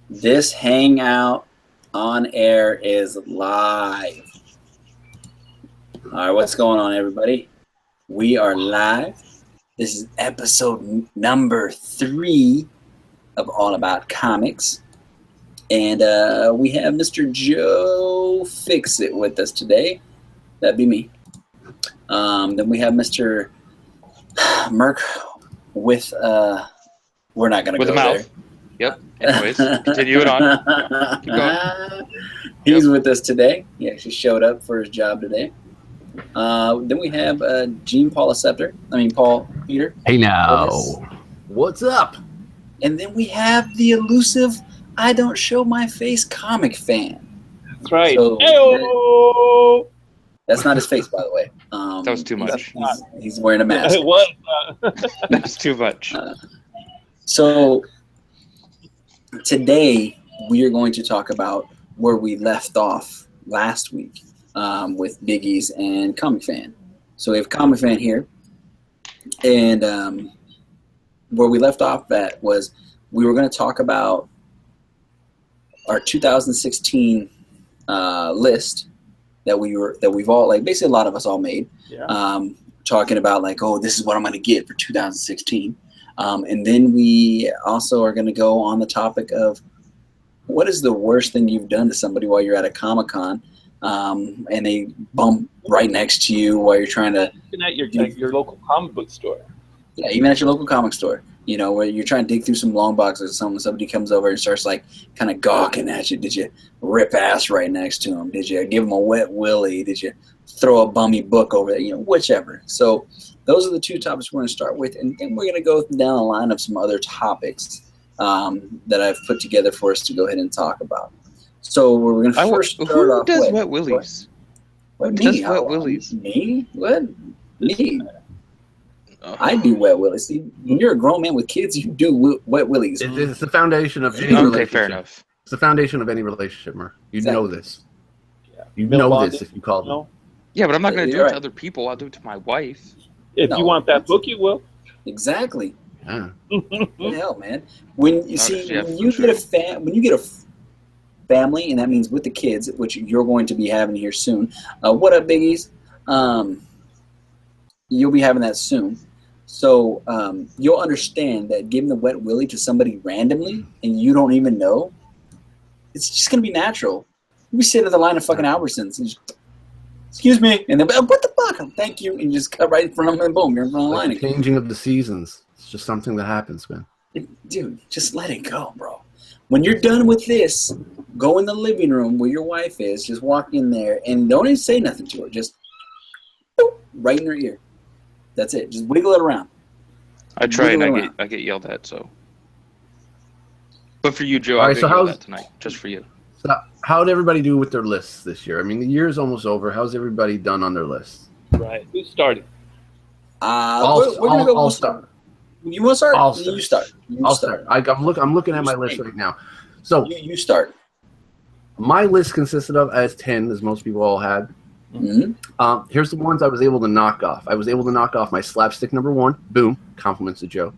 This hangout on air is live. All right, what's going on, everybody? We are live. This is episode number 3 of All About Comics. And we have Mr. Joe Fix-It with us today. That'd be me. Then we have Mr. Merc with, we're not going to go there. Yep. Anyways, continue it on. Keep going. He's with us today. He actually showed up for his job today. Then we have Paul Peter. Hey now. What's up? And then we have the elusive I Don't Show My Face comic fan. That's right. So that's not his face, by the way. That was too much. He's wearing a mask. It was. That was too much. So today we are going to talk about where we left off last week with Biggies and Comicfan. So we have Comicfan here, and where we left off at was we were going to talk about our 2016 list that we've all, like, basically a lot of us all made. Yeah. Talking about, like, oh, this is what I'm going to get for 2016. And then we also are going to go on the topic of what is the worst thing you've done to somebody while you're at a Comic-Con, and they bump right next to you while you're trying to... Even at your local comic book store. Yeah, even at your local comic store. You know, where you're trying to dig through some long boxes or something, somebody comes over and starts, like, kind of gawking at you. Did you rip ass right next to them? Did you give them a wet willy? Did you throw a bummy book over there? You know, whichever. So those are the two topics we're going to start with, and then we're going to go down the line of some other topics that I've put together for us to go ahead and talk about. So we're going to first start who off does with... wet willies? What, me? Does wet willies? Me? What? Me? I do wet willies. See, when you're a grown man with kids, you do wet willies. It's the foundation of any Okay, relationship. fair enough. It's the foundation of any relationship, Merc. You know this. Yeah. You Bill know Bond this it, if you called no? them. Yeah, but I'm not going to do You're it right. to other people. I'll do it to my wife. If No. you want that book, you will. Exactly. Yeah. What the hell, man? When you see, yeah, when for you sure. get a family, and that means with the kids, which you're going to be having here soon. What up, biggies? You'll be having that soon. So you'll understand that giving the wet willy to somebody randomly and you don't even know, it's just going to be natural. You sit at the line of fucking Albertsons and just, excuse me, and they'll be, what the fuck? Thank you. And you just cut right in front of them and boom, you're in front of the line Like the again. changing of the seasons. It's just something that happens, man. Dude, just let it go, bro. When you're done with this, go in the living room where your wife is, just walk in there and don't even say nothing to her. Just boop, right in her ear. That's it. Just wiggle it around. I try and Wiggle I get yelled at, so. But for you, Joe, All I'll right, get so yelled how's- at tonight, just for you. So how did everybody do with their lists this year? I mean, the year's almost over. How's everybody done on their lists? Right. Who started? We're gonna go. I'll start. You want to start? I'll start. You start. I'll start. I'm looking at my list right now. So You start. my list consisted of, as 10, as most people all had. Mm-hmm. Here's the ones I was able to knock off. I was able to knock off my Slapstick #1. Boom. Compliments to Joe.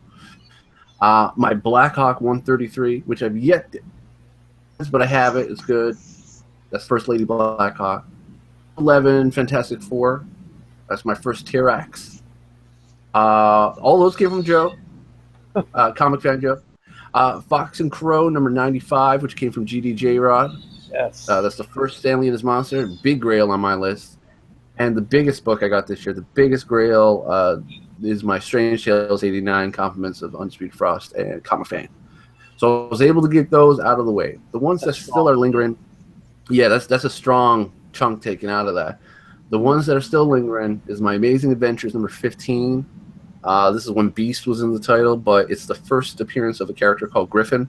My Blackhawk 133, which I've yet to, but I have it. It's good. That's First Lady Blackhawk. 11, Fantastic Four. That's my first T-Rex. All those came from Joe. Comic Fan Joe. Fox and Crow #95, which came from GDJ Rod. Yes. That's the first Stanley and His Monster. Big Grail on my list. And the biggest book I got this year, the biggest Grail, is my Strange Tales 89 Compliments of Undisputed Frost and Comicfan. So I was able to get those out of the way. The ones that still are lingering, yeah, that's a strong chunk taken out of that. The ones that are still lingering is my Amazing Adventures #15. This is when Beast was in the title, but it's the first appearance of a character called Griffin.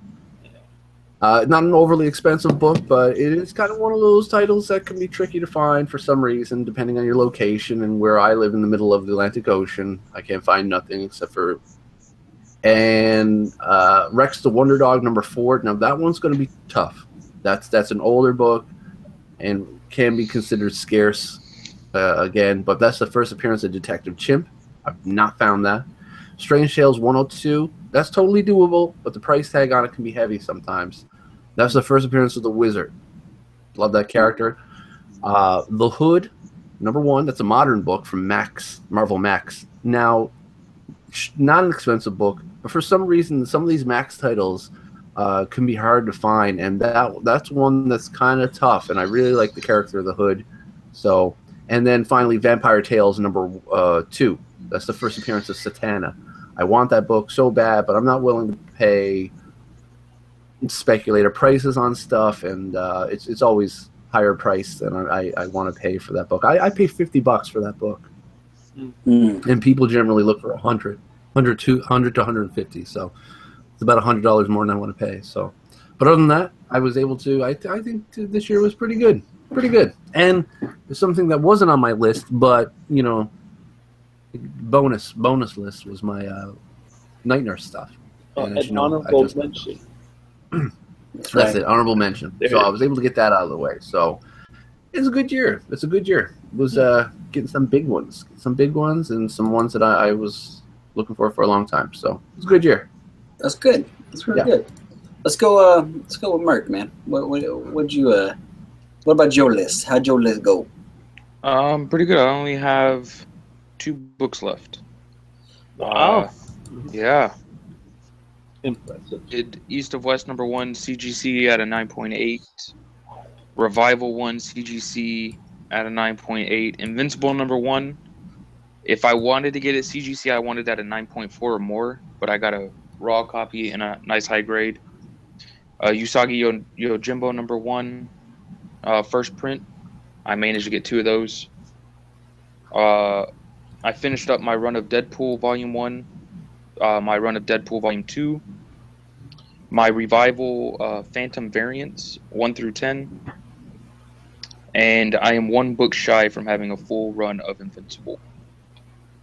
Not an overly expensive book, but it is kind of one of those titles that can be tricky to find for some reason, depending on your location. And where I live in the middle of the Atlantic Ocean, I can't find nothing except for... And Rex the Wonder Dog #4. Now, that one's going to be tough. That's an older book and can be considered scarce again, but that's the first appearance of Detective Chimp. I've not found that. Strange Tales 102, that's totally doable, but the price tag on it can be heavy sometimes. That's the first appearance of the Wizard. Love that character. The Hood, #1. That's a modern book from Max, Marvel Max. Now, not an expensive book, but for some reason, some of these Max titles can be hard to find, and that's one that's kind of tough. And I really like the character of the Hood. So, and then finally, Vampire Tales #2. That's the first appearance of Satana. I want that book so bad, but I'm not willing to pay speculator prices on stuff, and it's always higher priced than I want to pay for that book. I pay $50 for that book, and people generally look for 100 to 150. So it's about $100 more than I want to pay. So, but other than that, I was able to. I think this year was pretty good, And there's something that wasn't on my list, but you know, bonus list was my Night Nurse stuff. An honorable mention. That's it, honorable mention. So I was able to get that out of the way. So it's a good year. It was getting some big ones, and some ones that I was looking for a long time. So it's a good year. That's good. That's really good. Let's go with Merc, man. What about your list? How'd your list go? Pretty good. I only have 2 books left. Wow. Yeah. Impressive. Did East of West #1 CGC at a 9.8. Revival 1 CGC at a 9.8. Invincible #1. If I wanted to get it CGC, I wanted that at 9.4 or more, but I got a raw copy in a nice high grade. Usagi Yojimbo #1. First print. I managed to get 2 of those. I finished up my run of Deadpool Volume 1. My run of Deadpool Volume 2, my Revival Phantom Variants 1 through 10, and I am 1 book shy from having a full run of Invincible.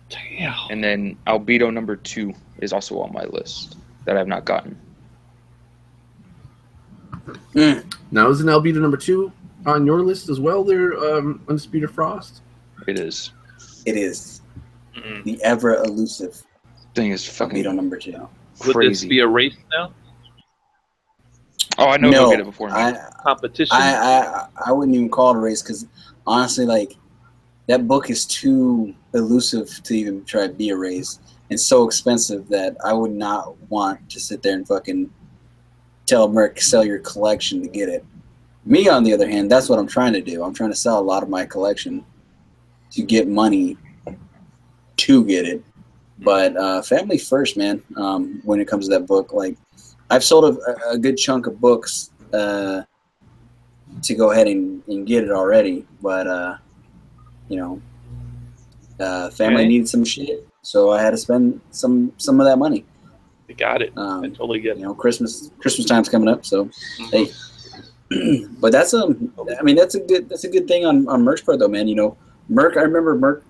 Damn. And then Albedo #2 is also on my list that I have not gotten. Now, is an Albedo #2 on your list as well there, Undisputed Frost? It is. It is. The ever elusive Thing is fucking Albedo #2. Would this be a race now? Oh, I know who'll get it before me. Competition? I wouldn't even call it a race, because honestly, like, that book is too elusive to even try to be a race, and so expensive that I would not want to sit there and fucking tell Merc sell your collection to get it. Me, on the other hand, that's what I'm trying to do. I'm trying to sell a lot of my collection to get money to get it. But family first, man, when it comes to that book. Like, I've sold a good chunk of books to go ahead and get it already. But, family needed some shit, so I had to spend some of that money. You got it. I totally get it. Christmas time's coming up, so hey. But that's a good thing on Merc's part, though, man. Merc, I remember Merc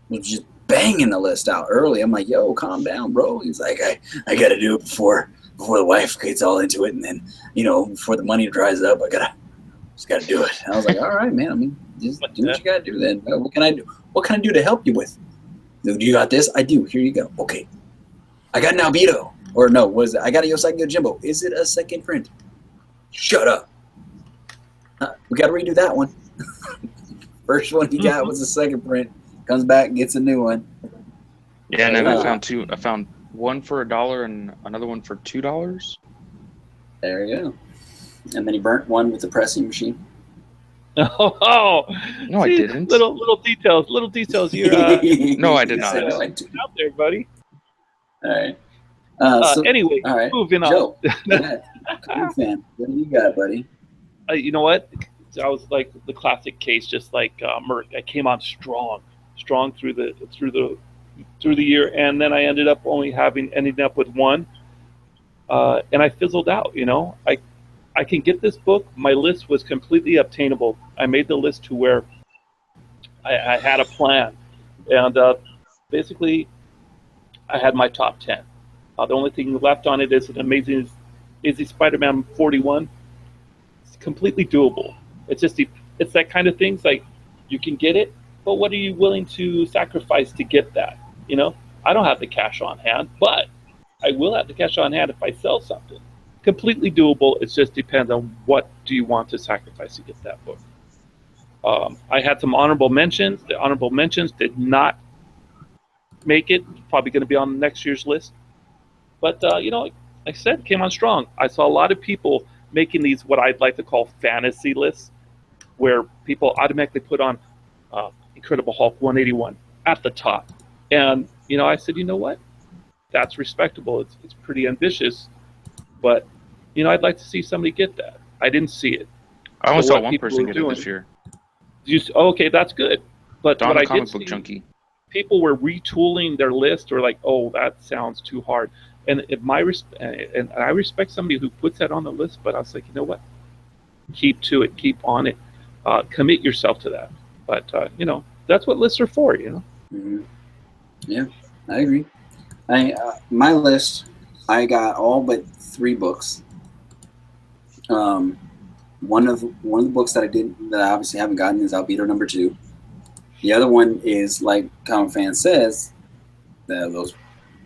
was just banging the list out early. I'm like, yo, calm down, bro. He's like, I got to do it before the wife gets all into it, and then before the money dries up, just gotta do it. And I was like, all right, man. I mean, just do what you gotta do then. What can I do? What can I do to help you with? Do you got this? I do. Here you go. Okay. I got an Albedo. Or no, what is it? I got a Yosaki Yojimbo. Is it a second print? Shut up. We gotta redo that one. First one he got was a second print. Comes back, gets a new one. Yeah, and then I found 2. I found one for $1 and another one for $2. There you go. And then he burnt one with the pressing machine. Oh, no, I didn't. Little details here. No, I did not. Out there, buddy. All right. Anyway, all right. Moving on. Joe, Comicfan, what do you got, buddy? You know what? I was like the classic case, just like Merc. I came on strong through the year, and then I ended up only ending up with 1, and I fizzled out. I can get this book. My list was completely obtainable. I made the list to where I had a plan, and basically I had my top 10. The only thing left on it is an amazing Spider-Man 41. It's completely doable. It's that kind of things, like, you can get it, but what are you willing to sacrifice to get that? I don't have the cash on hand, but I will have the cash on hand if I sell something. completely doable. It just depends on what do you want to sacrifice to get that book. I had some honorable mentions. The honorable mentions did not make it. Probably going to be on next year's list. But, like I said, came on strong. I saw a lot of people making these what I'd like to call fantasy lists, where people automatically put on Incredible Hulk 181 at the top. And, I said, you know what? That's respectable. It's pretty ambitious. But, I'd like to see somebody get that. I didn't see it. I only So saw what one people person were get it doing- this year. Okay, that's good. But I'm what a I comic did book see, junkie. people were retooling their list, or like, oh, that sounds too hard. And and I respect somebody who puts that on the list, but I was like, you know what? Keep to it, keep on it, commit yourself to that. But that's what lists are for, Mm-hmm. Yeah, I agree. My list, I got all but 3 books. One of the books that I obviously haven't gotten is Albedo #2. The other one is, like Comicfan says, those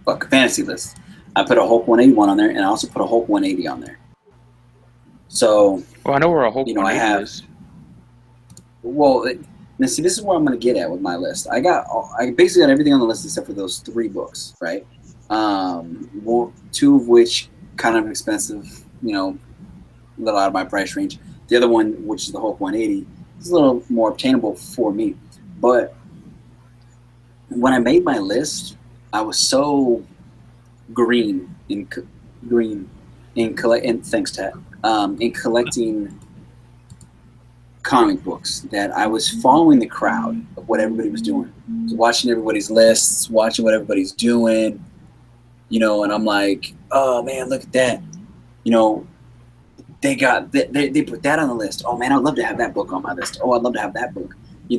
fucking fantasy lists. I put a Hulk 181 on there, and I also put a Hulk 180 on there. So, Well, I know where a Hulk I 180 have. is. Well, now see, this is where I'm going to get at with my list. I basically got everything on the list except for those 3 books, right? 2 of which kind of expensive, a little out of my price range. The other one, which is the Hulk 180, is a little more obtainable for me. But when I made my list, I was so green in collecting comic books that I was following the crowd of what everybody was doing. So watching everybody's lists, watching what everybody's doing, and I'm like, oh man, look at that. They put that on the list. Oh man, I'd love to have that book on my list. Oh, I'd love to have that book. I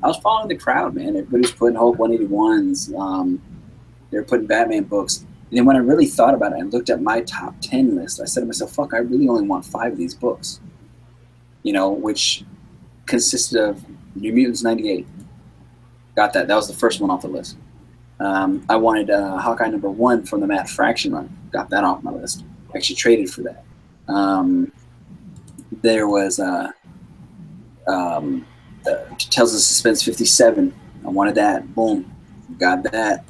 was following the crowd, man. Everybody was putting Hulk 181s. They were putting Batman books. And then when I really thought about it and looked at my top 10 list, I said to myself, fuck, I really only want 5 of these books. Which consisted of New Mutants 98. Got that. That was the first one off the list. I wanted Hawkeye #1 from the Matt Fraction run. Got that off my list. Actually traded for that. There was Tales of Suspense 57. I wanted that. Boom. Got that.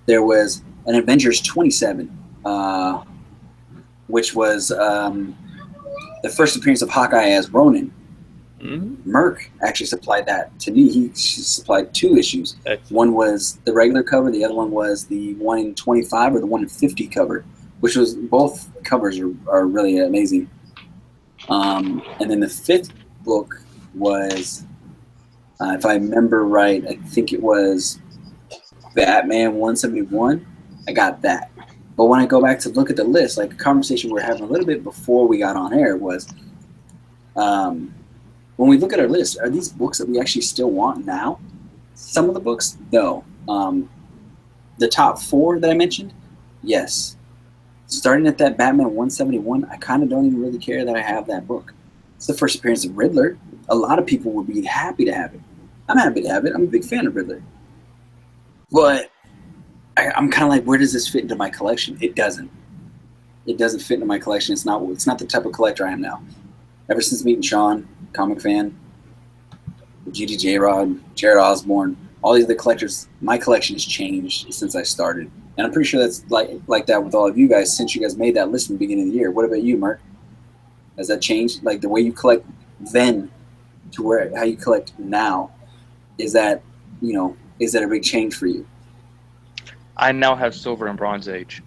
There was an Avengers 27, which was the first appearance of Hawkeye as Ronin. Mm-hmm. Merc actually supplied that to me. He supplied 2 issues. Excellent. One was the regular cover. The other one was the 1 in 25 or the 1 in 50 cover, which was, both covers are really amazing. And then the 5th book was, if I remember right, I think it was Batman 171. I got that. But when I go back to look at the list, like a conversation we were having a little bit before we got on air was, when we look at our list, are these books that we actually still want now? Some of the books, no. The top 4 that I mentioned, yes. Starting at that Batman 171, I kind of don't even really care that I have that book. It's the first appearance of Riddler. A lot of people would be happy to have it. I'm happy to have it. I'm a big fan of Riddler. But I'm kind of like, where does this fit into my collection? It doesn't. It doesn't fit into my collection. It's not the type of collector I am now. Ever since meeting Sean, Comicfan, G.D. J-Rod, Jared Osborne, all these other collectors, my collection has changed since I started. And I'm pretty sure that's like that with all of you guys since you guys made that list in the beginning of the year. What about you, Merc? Has that changed? Like the way you collect then to how you collect now, is that a big change for you? I now have Silver and Bronze Age.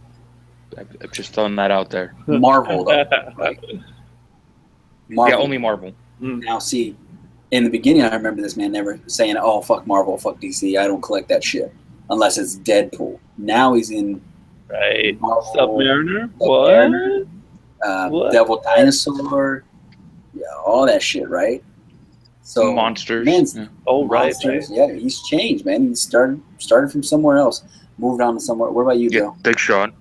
I've just thrown that out there. Marvel, though. Right? Marvel. Yeah, only Marvel. Now, see, in the beginning, I remember this man never saying, oh, fuck Marvel, fuck DC, I don't collect that shit. Unless it's Deadpool. Now he's in Marvel, Submariner? What? Devil Dinosaur. Yeah, all that shit, right? So Monsters. Monsters. Yeah, he's changed, man. He started from somewhere else, moved on to somewhere. What about you, Bill? Big Sean.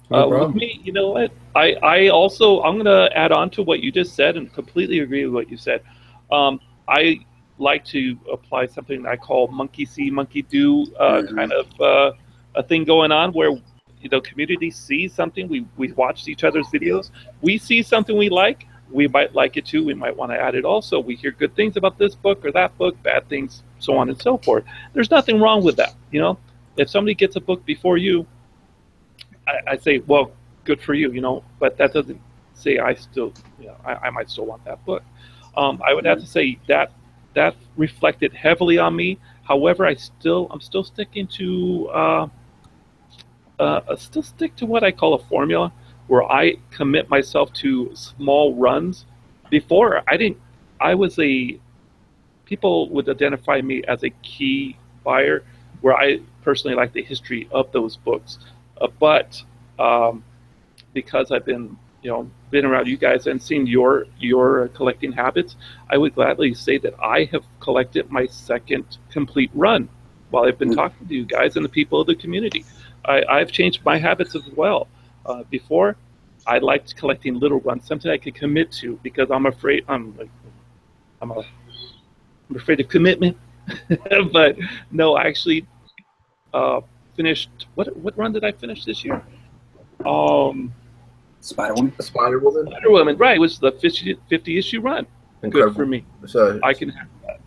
With me, you know what? I also, I'm going to add on to what you just said and completely agree with what you said. I like to apply something I call monkey see, monkey do kind of a thing going on where the community sees something. We watch each other's videos. We see something we like. We might like it too. We might want to add it also. We hear good things about this book or that book, bad things, so on and so forth. There's nothing wrong with that. You know, if somebody gets a book before you, I say, well, good for you. You know, but that doesn't say I still, you know, I might still want that book. I would have to say that reflected heavily on me. However, I'm still sticking to still stick to what I call a formula, where I commit myself to small runs. Before people would identify me as a key buyer, where I personally like the history of those books, but because I've been around you guys and seen your collecting habits, I would gladly say that I have collected my second complete run while I've been talking to you guys and the people of the community. I've changed my habits as well. Before, I liked collecting little runs, something I could commit to, because I'm afraid I'm afraid of commitment. But no, I actually finished. What run did I finish this year? Spider-Woman? Spider-Woman, right. It was the 50 issue run. Incredible. Good for me. So, I can have that.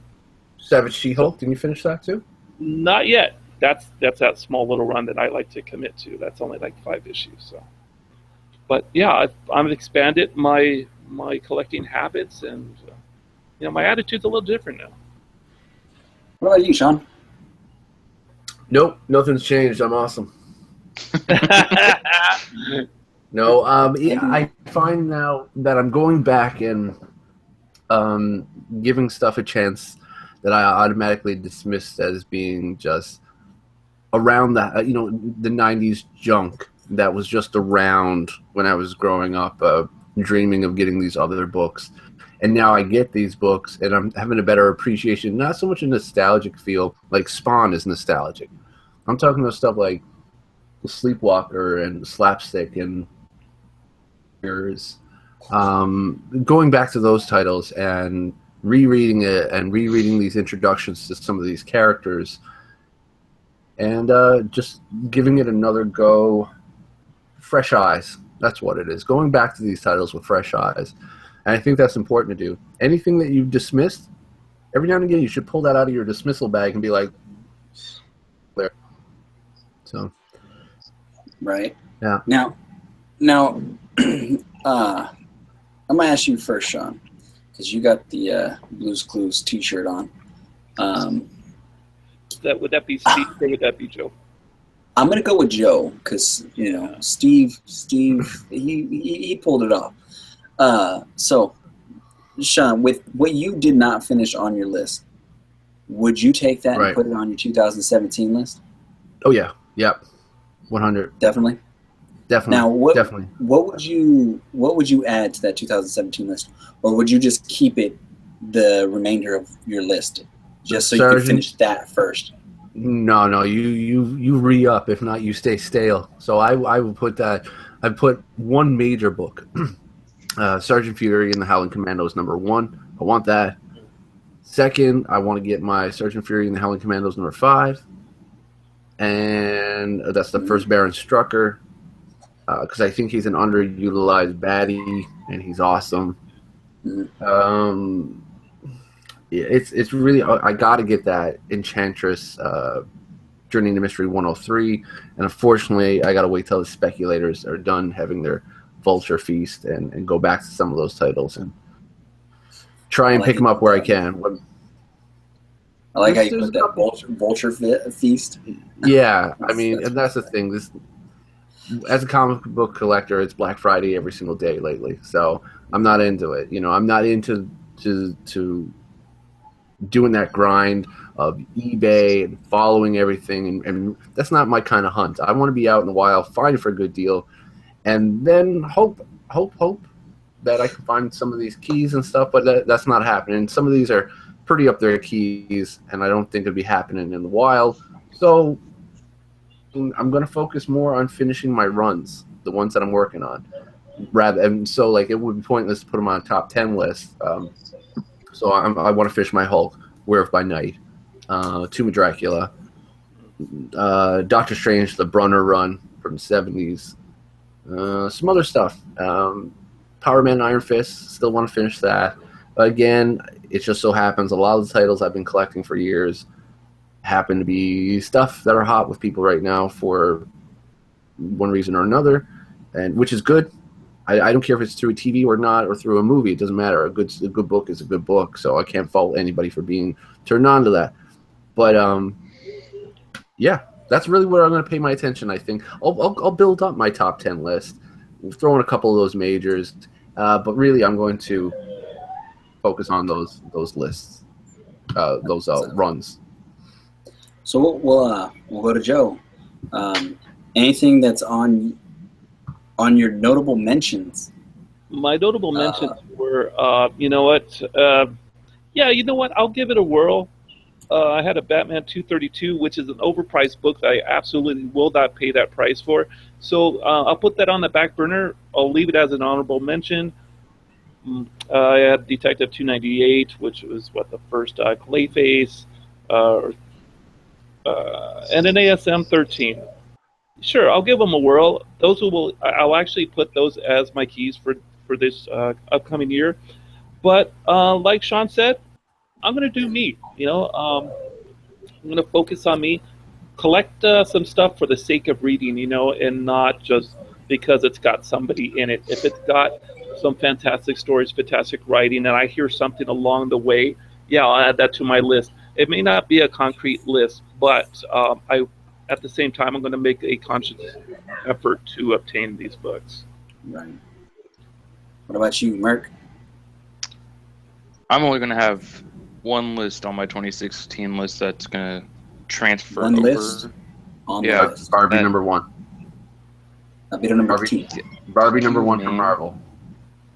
Savage She-Hulk, didn't you finish that too? Not yet. That's that small little run that I like to commit to. That's only like 5 issues. So, but yeah, I've expanded my collecting habits, and my attitude's a little different now. What about you, Sean? Nope, nothing's changed. I'm awesome. No, I find now that I'm going back and giving stuff a chance that I automatically dismissed as being just around that, the 90s junk that was just around when I was growing up, dreaming of getting these other books. And now I get these books, and I'm having a better appreciation, not so much a nostalgic feel, like Spawn is nostalgic. I'm talking about stuff like Sleepwalker and Slapstick and going back to those titles and rereading it and rereading these introductions to some of these characters, and just giving it another go, fresh eyes. That's what it is. Going back to these titles with fresh eyes. And I think that's important to do. Anything that you've dismissed, every now and again you should pull that out of your dismissal bag and be like, there. So, right. Yeah. Now, I'm gonna ask you first, Sean, because you got the Blue's Clues T-shirt on. Would that be Steve or would that be Joe? I'm gonna go with Joe because Steve, he pulled it off. So, Sean, with what you did not finish on your list, would you take that and put it on your 2017 list? Oh yeah, 100. Definitely. Now, definitely. What would you add to that 2017 list, or would you just keep it the remainder of your list, just so you can finish that first? No, you re-up. If not, you stay stale. So I would put that. I put one major book, Sergeant Fury and the Howling Commandos #1. I want that. Second, I want to get my Sergeant Fury and the Howling Commandos #5, and that's the first Baron Strucker, because I think he's an underutilized baddie and he's awesome. It's really, I got to get that Enchantress Journey into Mystery 103, and unfortunately I got to wait till the speculators are done having their Vulture Feast and go back to some of those titles and try and pick them up where I can. I like how you put that Vulture Feast. Yeah, I mean, and that's the thing. This, as a comic book collector, it's Black Friday every single day lately, so I'm not into it. I'm not into to doing that grind of eBay and following everything, and that's not my kind of hunt. I want to be out in the wild, find for a good deal, and then hope that I can find some of these keys and stuff, but that's not happening. Some of these are pretty up there keys, and I don't think it'd be happening in the wild. So I'm going to focus more on finishing my runs, the ones that I'm working on, and so like it would be pointless to put them on a top 10 list. So I want to finish my Hulk, Werewolf by Night, Tomb of Dracula, Doctor Strange, the Brunner run from the 70s. Some other stuff. Power Man Iron Fist, still want to finish that. Again, it just so happens a lot of the titles I've been collecting for years happen to be stuff that are hot with people right now for one reason or another, and which is good. I don't care if it's through a TV or not, or through a movie. It doesn't matter. A good book is a good book, so I can't fault anybody for being turned on to that. But yeah, that's really where I'm going to pay my attention. I think I'll build up my top 10 list, throw in a couple of those majors, but really I'm going to focus on those lists, those runs. So we'll go to Joe. Anything that's on your notable mentions? My notable mentions were, you know what? Yeah, you know what? I'll give it a whirl. I had a Batman 232, which is an overpriced book that I absolutely will not pay that price for. So I'll put that on the back burner. I'll leave it as an honorable mention. I had Detective 298, which was the first Clayface, and an ASM 13. Sure, I'll give them a whirl. I'll actually put those as my keys for this upcoming year. But like Sean said, I'm gonna do me. I'm gonna focus on me. Collect some stuff for the sake of reading, and not just because it's got somebody in it. If it's got some fantastic stories, fantastic writing, and I hear something along the way, yeah, I'll add that to my list. It may not be a concrete list, but at the same time, I'm going to make a conscious effort to obtain these books. Right. What about you, Merc? I'm only going to have one list on my 2016 list that's going to transfer one over. List on the list. Barbie number 1. I'll be number 2. Barbie number 1 from Marvel.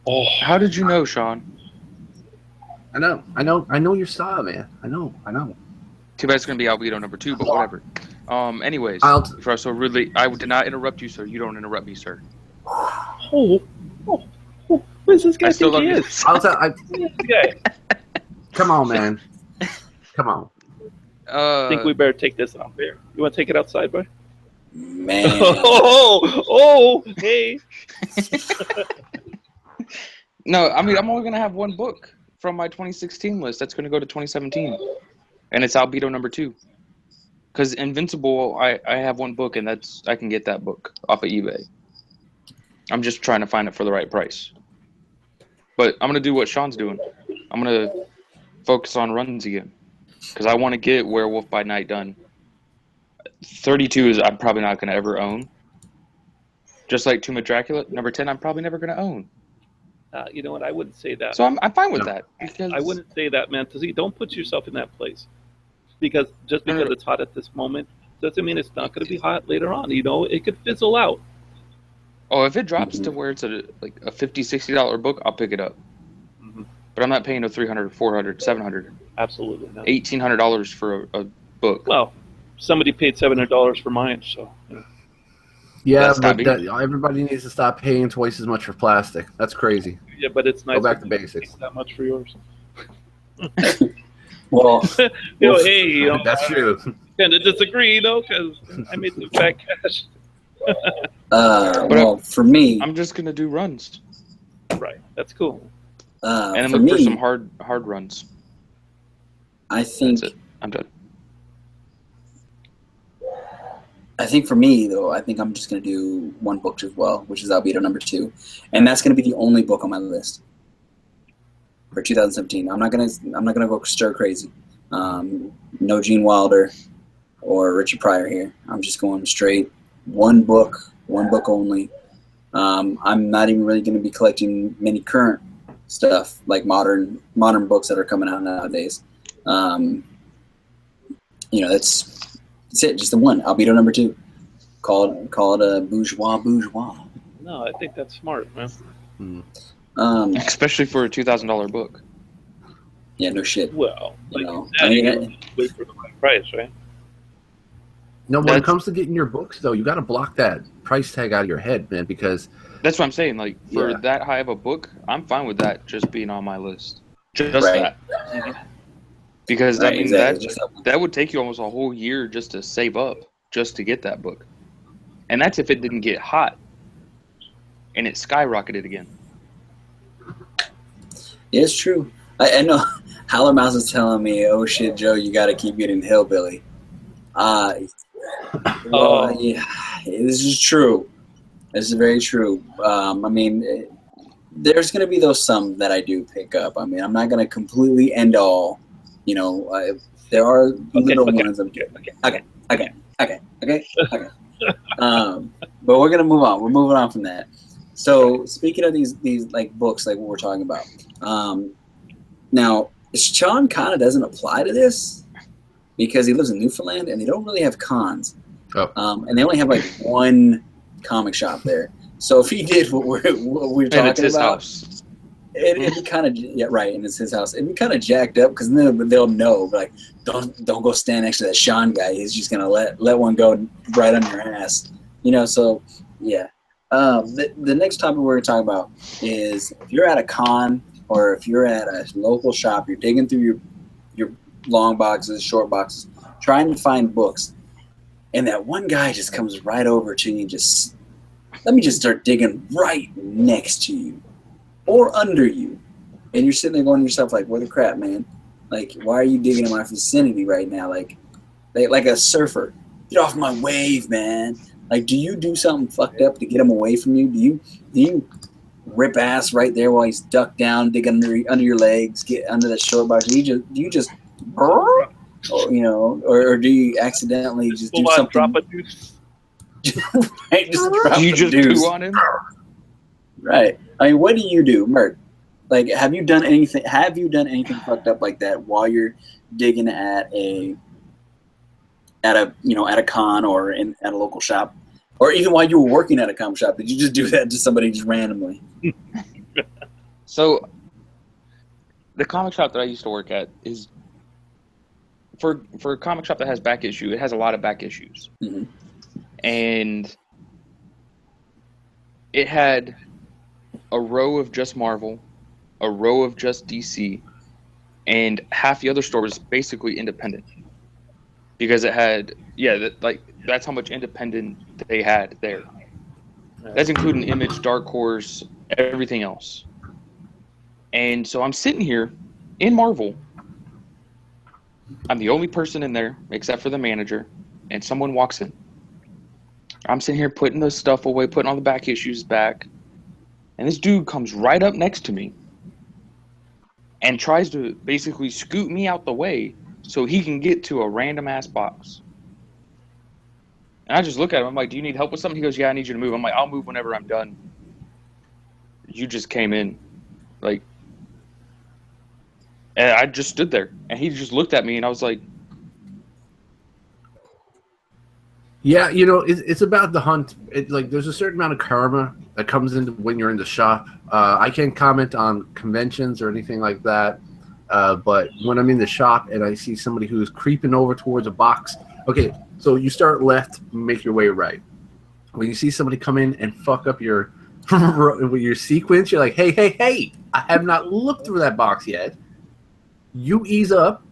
Oh, how did you know, Sean? I know your style, man. I know. Too bad it's going to be Albedo number 2, but whatever. Anyways, for so rudely, I did not interrupt you, sir. You don't interrupt me, sir. What does this guy think he is? Come on, man. Come on. I think we better take this off there. You want to take it outside, bud? Man. Hey. No, I mean, I'm only going to have one book from my 2016 list. That's going to go to 2017. And it's Albedo number 2. Because Invincible, I have one book, and I can get that book off of eBay. I'm just trying to find it for the right price. But I'm going to do what Sean's doing. I'm going to focus on runs again. Because I want to get Werewolf by Night done. 32 is I'm probably not going to ever own. Just like Tomb of Dracula, number 10, I'm probably never going to own. You know what? I wouldn't say that. So I'm fine with that. Because I wouldn't say that, man. Because don't put yourself in that place. Because it's hot at this moment doesn't mean it's not going to be hot later on. It could fizzle out. Oh, if it drops to where it's a $50, $60 book, I'll pick it up. Mm-hmm. But I'm not paying $300, $400, $700. Absolutely not. $1,800 for a book. Well, somebody paid $700 for mine, so. Yeah, but everybody needs to stop paying twice as much for plastic. That's crazy. Yeah, but it's nice. Go back to basics. That much for yours. Well, hey, that's true. Kind of disagree, because I made some fat cash. Well, for me, I'm just gonna do runs. Right, that's cool. And then look for some hard runs. I think That's it. I'm done. I think for me, though, I think I'm just going to do one book as well, which is Albedo number 2. And that's going to be the only book on my list for 2017. I'm not going to go stir crazy. No Gene Wilder or Richard Pryor here. I'm just going straight one book only. I'm not even really going to be collecting many current stuff like modern books that are coming out nowadays. That's it. Just the one. Albedo number 2. Call it a bourgeois. No, I think that's smart, man. Especially for a $2,000 book. Yeah, no shit. Well, you wait for the right price, right? No, when it comes to getting your books, though, you got to block that price tag out of your head, man, because... That's what I'm saying. Like, for that high of a book, I'm fine with that just being on my list. Just that. Because, I mean, exactly. that would take you almost a whole year just to save up, just to get that book. And that's if it didn't get hot. And it skyrocketed again. Yeah, it's true. I know Howler Mouse is telling me, oh shit, Joe, you got to keep getting Hillbilly. Well, yeah, this is true. This is very true. I mean, there's going to be those some that I do pick up. I mean, I'm not going to completely end all. You know, there are little ones. Okay. But we're going to move on. We're moving on from that. So speaking of these like books, like what we're talking about, now Sean kind of doesn't apply to this because he lives in Newfoundland and they don't really have cons, and they only have like one comic shop there. So if he did what we're talking and it's his about, house. it'd be kind of right, and it's his house. It'd be kind of jacked up because they'll know, like, don't go stand next to that Sean guy. He's just gonna let one go right on your ass, you know. So yeah. The next topic we're going to talk about is if you're at a con or if you're at a local shop, you're digging through your long boxes, short boxes, trying to find books, and that one guy just comes right over to you and just, let me just start digging right next to you or under you, and you're sitting there going to yourself like, what the crap, man? Like, why are you digging in my vicinity right now? Like a surfer. Get off my wave, man. Like, do you do something fucked up to get him away from you? Do you rip ass right there while he's ducked down, dig under your legs, get under that short box? Do you just, or, you know, or do you accidentally just do something? Drop a deuce. Right, just drop Do you just deuce. poo on him? Right. I mean, what do you do, Merc? Like, have you done anything fucked up like that while you're digging at a con or at a local shop, or even while you were working at a comic shop? Did you just do that to somebody just randomly? So the comic shop that I used to work at is for a comic shop that has back issue. It has a lot of back issues, and it had a row of just Marvel, a row of just DC, and half the other store was basically independent. Because it had, that's how much independent they had there. That's including Image, Dark Horse, everything else. And so I'm sitting here in Marvel. I'm the only person in there except for the manager, and someone walks in. I'm sitting here putting the stuff away, putting all the back issues back, and this dude comes right up next to me and tries to basically scoot me out the way so he can get to a random ass box. And I just look at him. I'm like, do you need help with something? He goes, yeah, I need you to move. I'm like, I'll move whenever I'm done. You just came in. Like, and I just stood there. And he just looked at me, and I was like, yeah, you know, it's about the hunt. Like, there's a certain amount of karma that comes into when you're in the shop. I can't comment on conventions or anything like that. But when I'm in the shop and I see somebody who's creeping over towards a box, okay, so you start left, make your way right. When you see somebody come in and fuck up your sequence, you're like, hey, I have not looked through that box yet. You ease up,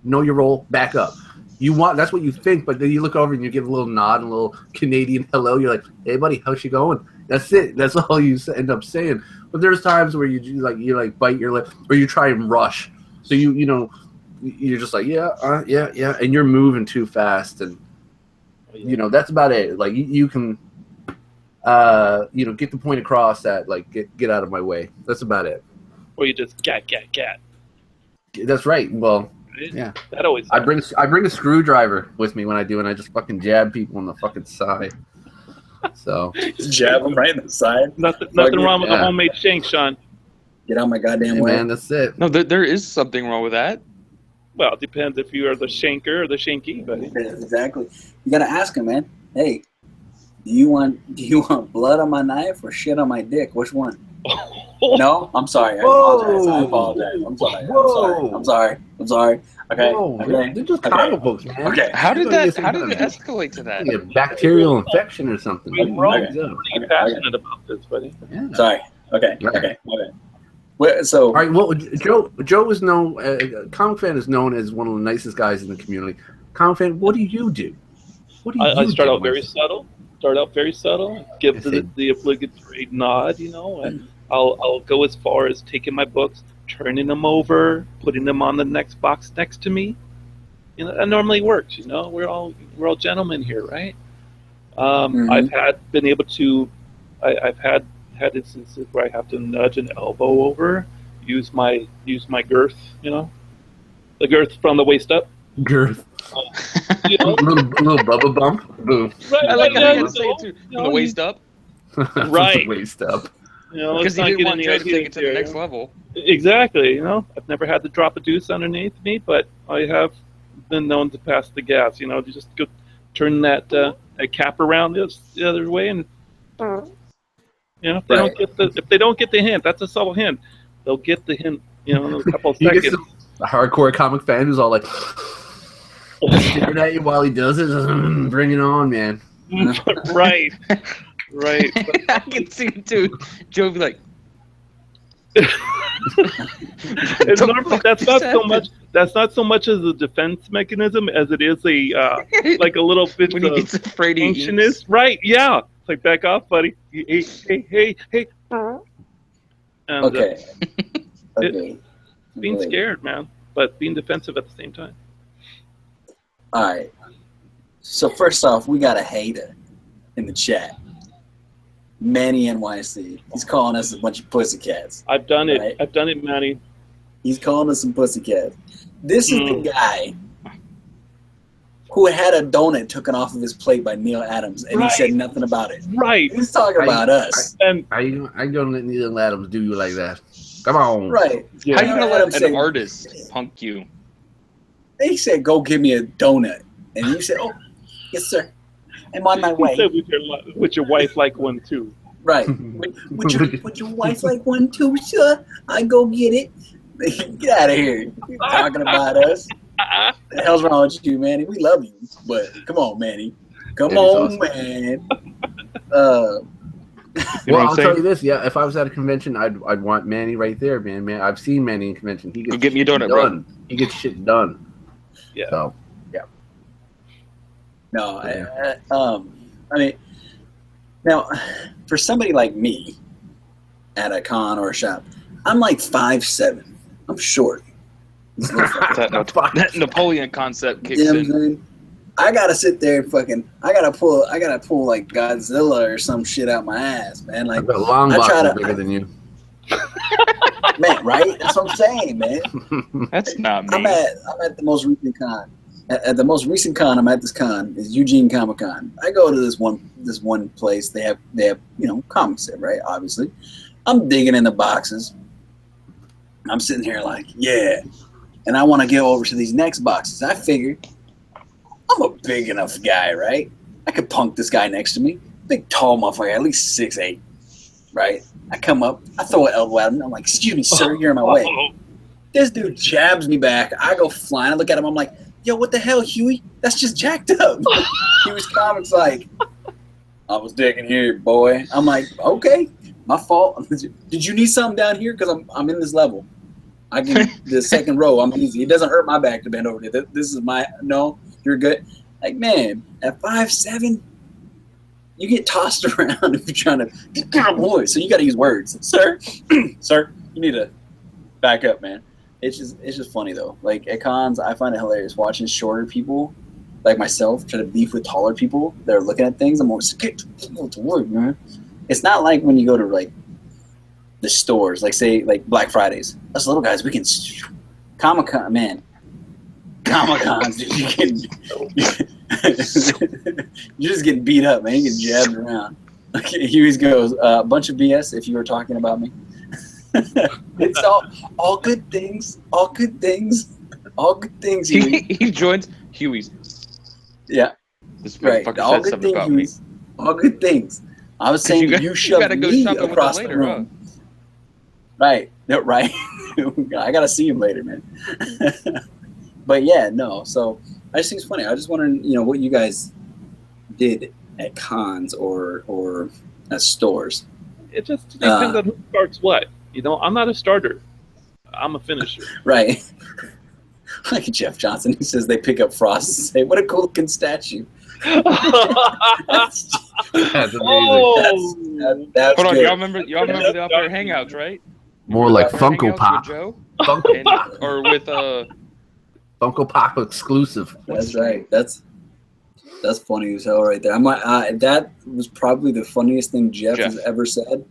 know your role, back up. That's what you think, but then you look over and you give a little nod and a little Canadian hello. You're like, hey, buddy, how's she going? That's it. That's all you end up saying. But there's times where you bite your lip or you try and rush. So you're just like, yeah, and you're moving too fast, and that's about it. Like you can, get the point across that like get out of my way. That's about it. Or you just gat. That's right. Well, yeah. That always. I bring a screwdriver with me when I do, and I just fucking jab people on the fucking side. So just jab them right in the side. Nothing wrong with a homemade shank, Sean. Get out my goddamn way, man. That's it. No, there is something wrong with that. Well, it depends if you are the shanker or the shanky, buddy. Yeah, exactly. You gotta ask him, man. Hey, do you want blood on my knife or shit on my dick? Which one? No, I'm sorry. I apologize. I'm sorry. Okay. Whoa, okay. They're just comic books, man. Okay. How did it escalate to that? A bacterial infection or something. We're all pretty passionate about this, buddy. Yeah. Sorry. Okay. Well, so, all right. Well, Joe is known. Comicfan is known as one of the nicest guys in the community. Comicfan, what do you do? I start out very subtle. start out very subtle, give the obligatory nod, and I'll go as far as taking my books, turning them over, putting them on the next box next to me. That normally works. We're all gentlemen here, right? I've had instances where I have to nudge an elbow over, use my girth, the girth from the waist up. Girth. A little bubba bump. Boom. Right, I like how you know, say it too. From the waist up. Right. Waist up. Because you didn't want Trey to take it to the next level. Exactly. I've never had to drop a deuce underneath me, but I have been known to pass the gas. You just go turn that cap around the other way, and if they don't get the hint, that's a subtle hint. They'll get the hint. In a couple of seconds. A hardcore comic fan who's all like staring at you while he does it. Bring it on, man. Right. I can see it too. Joe would be like, that's not so much as a defense mechanism as it is a like a little bit when he gets afraid he eats. Right? Yeah. It's like, back off, buddy. Hey. And, okay. Being scared, man, but being defensive at the same time. All right. So first off, we got a hater in the chat. Manny NYC. He's calling us a bunch of pussycats. I've done it. Right? I've done it, Manny. He's calling us some pussycats. This is the guy who had a donut taken off of his plate by Neil Adams, and he said nothing about it. Right. He's talking about us. Are you gonna let Neil Adams do you like that? Come on. Right. Yeah. How are you going to let an artist punk you? They said, go give me a donut. And you said, oh, yes, sir. I'm on my way. Said would your wife like one, too? Right. Would your wife like one, too, sir? I go get it. Get out of here. You're talking about us. What the hell's wrong with you, Manny? We love you. But come on, Manny. Come on, man. Well, I'll tell you this. Yeah, if I was at a convention, I'd want Manny right there, man. I've seen Manny in convention. He gets get me a donut, bro. He gets shit done. Yeah. So, yeah. No, I mean, now, for somebody like me at a con or a shop, I'm like 5'7". I'm short. That Napoleon concept kicks in. I gotta sit there and I gotta pull like Godzilla or some shit out my ass, man. Like, the long box is bigger than you. Man, right? That's what I'm saying, man. That's not me. I'm at the most recent con. At the most recent con I'm at, this con is Eugene Comic Con. I go to this one place. They have comics there, right? Obviously, I'm digging in the boxes. I'm sitting here like, yeah, and I want to go over to these next boxes. I figured I'm a big enough guy, right? I could punk this guy next to me. Big, tall motherfucker, at least 6'8", right? I come up, I throw an elbow at him. I'm like, excuse me, sir, you're in my way. This dude jabs me back. I go flying. I look at him. I'm like, yo, what the hell, Huey? That's just jacked up. Huey's Comics like, I was digging here, boy. I'm like, okay, my fault. Did you need something down here? Because I'm in this level. I get the second row. I'm easy. It doesn't hurt my back to bend over there. This is no, you're good. Like, man, at 5'7", you get tossed around if you're trying to get a voice. So you got to use words, sir. Sir, you need to back up, man. It's just funny though. Like at cons, I find it hilarious watching shorter people like myself try to beef with taller people that are looking at things. I'm always get to work, man. It's not like when you go to like the stores, like say like Black Fridays. Us little guys, we can Comic-Con, man. Comic-Cons, dude, you're just getting beat up, man. You get jabbed around. Okay, he always goes, a bunch of BS if you were talking about me. It's all good things. All good things. All good things. He joins Huey's. Yeah. This right. motherfucker All said good something things, about me. All good things. I was saying you shoved me across the room. Right. No, right. I gotta see him later, man. But yeah, no. So I just think it's funny. I just wondering, what you guys did at cons or at stores. It just depends on who starts what. I'm not a starter. I'm a finisher. Right. Like Jeff Johnson, who says they pick up Frost and say, "What a cool looking statue." That's amazing. Oh, That's Hold on, good. y'all remember the Up Air Hangouts, right? More like Up Air Funko Hangouts Pop. with Joe Funko and Pop. or with Funko Pop exclusive. That's right. That's funny as hell right there. That was probably the funniest thing Jeff has ever said,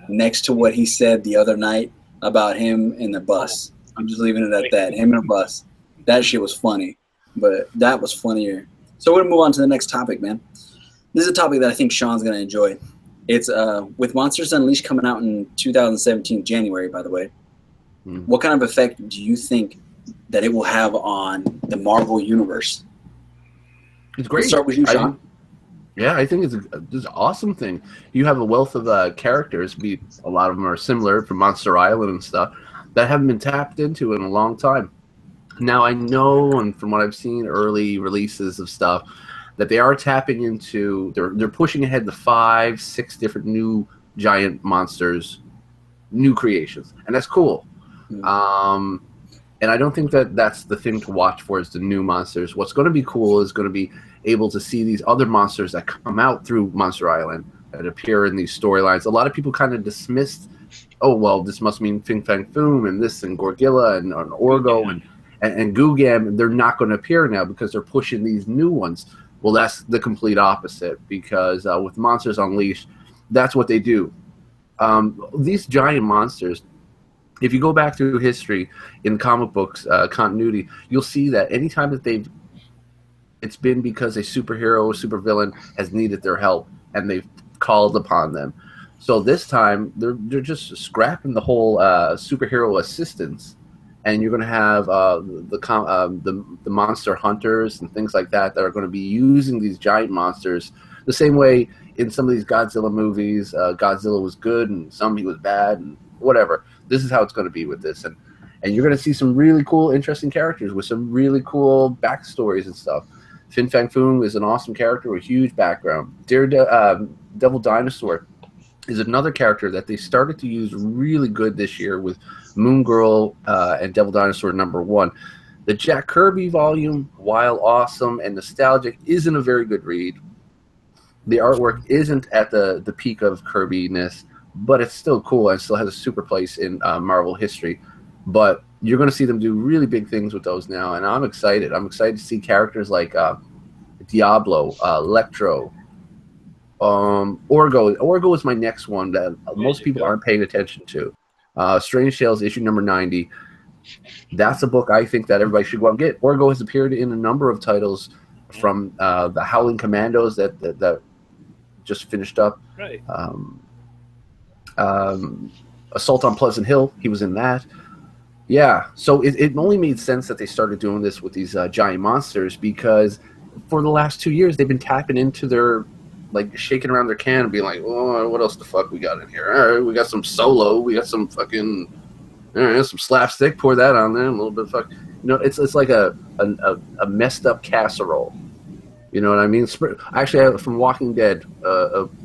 next to what he said the other night about him in the bus. I'm just leaving it at that. Him in a bus. That shit was funny, but that was funnier. So we're gonna move on to the next topic, man. This is a topic that I think Sean's gonna enjoy. It's with Monsters Unleashed coming out in 2017, January, by the way. What kind of effect do you think that it will have on the Marvel universe? It's great. Let's start with you, Sean. I think it's an awesome thing. You have a wealth of characters. A lot of them are similar from Monster Island and stuff that haven't been tapped into in a long time. Now I know, and from what I've seen, early releases of stuff, that they are tapping into. They're pushing ahead to 5, 6 different new giant monsters, new creations, and that's cool. And I don't think that that's the thing to watch for is the new monsters. What's going to be cool is going to be able to see these other monsters that come out through Monster Island that appear in these storylines. A lot of people kind of dismissed, oh, well, this must mean Fin Fang Foom and this and Gorgilla and Orgo and Googam. They're not going to appear now because they're pushing these new ones. Well, that's the complete opposite because with Monsters Unleashed, that's what they do. These giant monsters, if you go back through history in comic books continuity, you'll see that anytime that it's been because a superhero or supervillain has needed their help and they've called upon them. So this time they're just scrapping the whole superhero assistance, and you're going to have the monster hunters and things like that are going to be using these giant monsters the same way in some of these Godzilla movies. Godzilla was good and some he was bad and whatever. This is how it's going to be with this, and you're going to see some really cool, interesting characters with some really cool backstories and stuff. Fin Fang Foom is an awesome character with a huge background. Devil Dinosaur is another character that they started to use really good this year with Moon Girl and Devil Dinosaur #1. The Jack Kirby volume, while awesome and nostalgic, isn't a very good read. The artwork isn't at the peak of Kirby-ness, but it's still cool and still has a super place in Marvel history. But you're going to see them do really big things with those now, and I'm excited. I'm excited to see characters like Diablo, Electro, Orgo. Orgo is my next one that most people aren't paying attention to. Strange Tales, issue number 90. That's a book I think that everybody should go out and get. Orgo has appeared in a number of titles from the Howling Commandos that just finished up. Right. Assault on Pleasant Hill, he was in that. Yeah, so it only made sense that they started doing this with these giant monsters because for the last 2 years they've been tapping into their, like, shaking around their can and being like, oh, what else the fuck we got in here? All right, we got some Solo, we got some fucking, some slapstick, pour that on there, a little bit of fuck. It's like a messed up casserole. You know what I mean? Actually, from Walking Dead,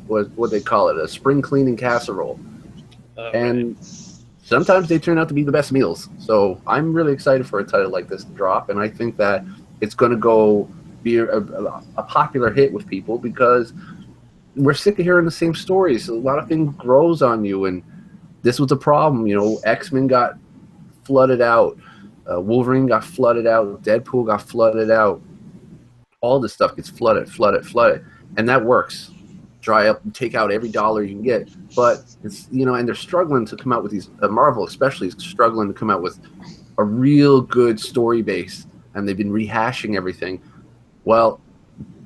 what they call it, a spring cleaning casserole. And sometimes they turn out to be the best meals. So I'm really excited for a title like this to drop, and I think that it's going to be a popular hit with people because we're sick of hearing the same stories. A lot of things grows on you, and this was a problem. X-Men got flooded out. Wolverine got flooded out. Deadpool got flooded out. All this stuff gets flooded. And that works. Dry up and take out every dollar you can get. But it's, and they're struggling to come out with these, Marvel especially is struggling to come out with a real good story base, and they've been rehashing everything. Well,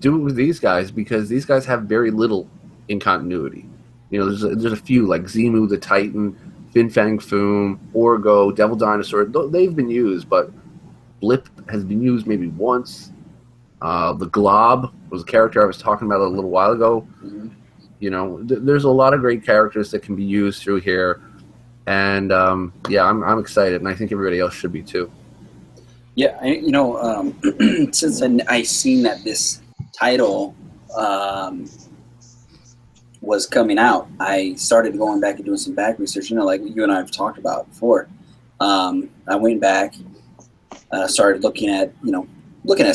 do it with these guys because these guys have very little in continuity. There's a few like Zemu the Titan, Fin Fang Foom, Orgo, Devil Dinosaur. They've been used, but Blip has been used maybe once. The Glob was a character I was talking about a little while ago. There's a lot of great characters that can be used through here, and I'm excited, and I think everybody else should be too. Yeah, since I seen that this title was coming out, I started going back and doing some back research. Like you and I have talked about before. I went back, started looking at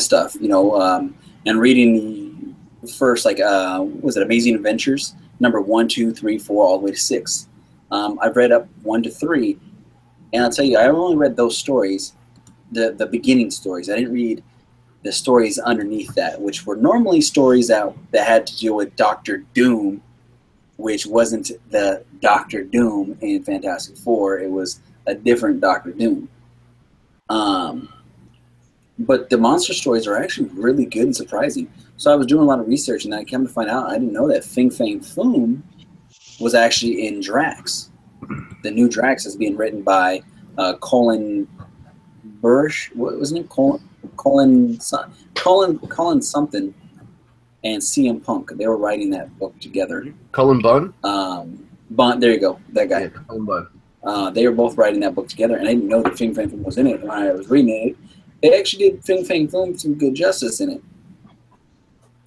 stuff, and reading the first, like, was it Amazing Adventures, number 1, 2, 3, 4, all the way to 6. I've read up 1 to 3, and I'll tell you, I only read those stories, the beginning stories. I didn't read the stories underneath that, which were normally stories that had to deal with Doctor Doom, which wasn't the Doctor Doom in Fantastic Four. It was a different Doctor Doom. But the monster stories are actually really good and surprising. So I was doing a lot of research, and I came to find out I didn't know that Fing Fang Foom was actually in Drax. The new Drax is being written by Colin Bursch. What was it? Colin something, and CM Punk. They were writing that book together. Cullen Bunn? Bunn, there you go, that guy. Yeah, Cullen Bunn. They were both writing that book together, and I didn't know that Fing Fang Foom was in it. When I was reading it, they actually did Fing Fang Foom some good justice in it.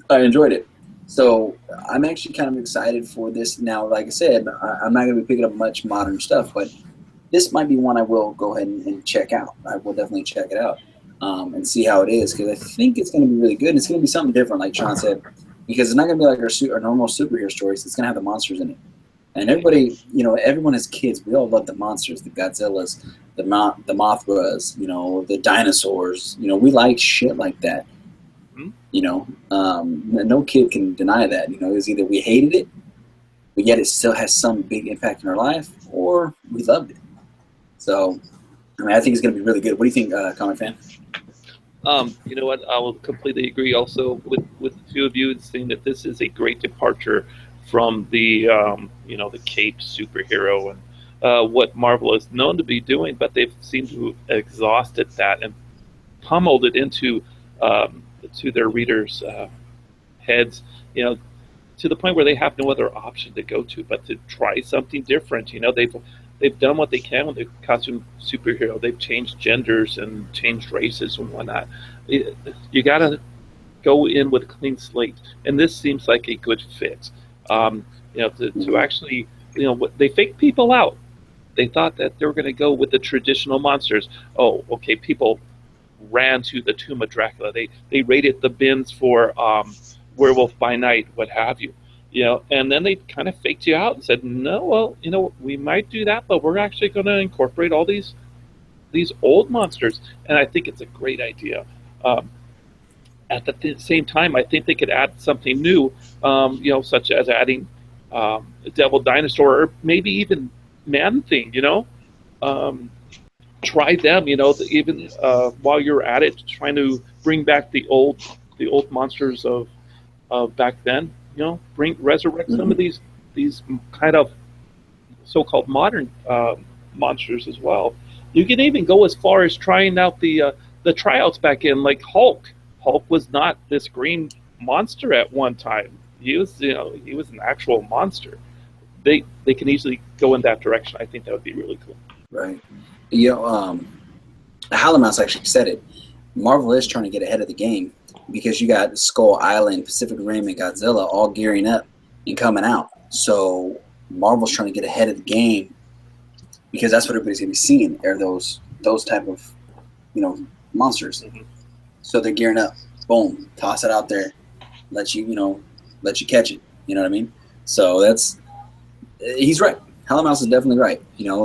I enjoyed it. So I'm actually kind of excited for this now. Like I said, I'm not going to be picking up much modern stuff, but this might be one I will go ahead and check out. I will definitely check it out and see how it is, because I think it's going to be really good. And it's going to be something different, like Sean said, because it's not going to be like our normal superhero stories. It's going to have the monsters in it. And everybody, everyone has kids. We all love the monsters, the Godzillas, the Mothras, the dinosaurs. We like shit like that. No kid can deny that. It's either we hated it, but yet it still has some big impact in our life, or we loved it. So, I think it's going to be really good. What do you think, Comicfan? You know what? I will completely agree. Also, with the two of you, saying that this is a great departure from the the cape superhero and what Marvel is known to be doing, but they've seemed to have exhausted that and pummeled it into to their readers' heads, to the point where they have no other option to go to but to try something different. They've done what they can with the costume superhero. They've changed genders and changed races and whatnot. You got to go in with a clean slate, and this seems like a good fit. To actually, they faked people out. They thought that they were going to go with the traditional monsters. Oh, okay, people ran to the tomb of Dracula. They raided the bins for Werewolf by Night, what have you. And then they kind of faked you out and said, no, well, we might do that, but we're actually going to incorporate all these old monsters. And I think it's a great idea. At the same time, I think they could add something new, such as adding a Devil Dinosaur, or maybe even Man-Thing, try them, even while you're at it, trying to bring back the old monsters of back then. Resurrect some of these kind of so-called modern monsters as well. You can even go as far as trying out the tryouts back in, like Hulk. Hulk was not this green monster at one time. He was an actual monster. They can easily go in that direction. I think that would be really cool. Right. Halamouse actually said it. Marvel is trying to get ahead of the game, because you got Skull Island, Pacific Rim, and Godzilla all gearing up and coming out. So Marvel's trying to get ahead of the game, because that's what everybody's going to be seeing, are those type of monsters. Mm-hmm. So they're gearing up. Boom, toss it out there, let you catch it. You know what I mean? So he's right. Halamouse is definitely right.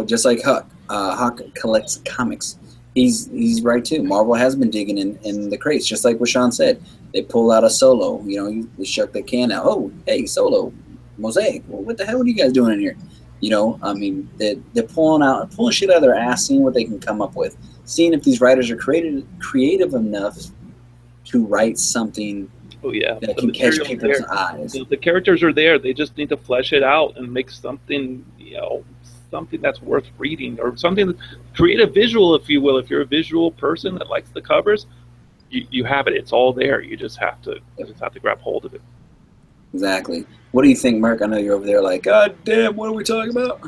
Just like Huck. Huck collects comics. He's right too. Marvel has been digging in the crates, just like what Sean said. They pull out a Solo. They shuck the can out. Oh, hey, Solo, Mosaic. Well, what the hell are you guys doing in here? They're pulling shit out of their ass, seeing what they can come up with, seeing if these writers are creative enough to write something. Oh yeah, that can catch people's eyes. The characters are there. They just need to flesh it out and make something, something that's worth reading, or something. Create a visual, if you will. If you're a visual person that likes the covers, you have it. It's all there. You just have to grab hold of it. Exactly. What do you think, Merc? I know you're over there like, God damn, what are we talking about?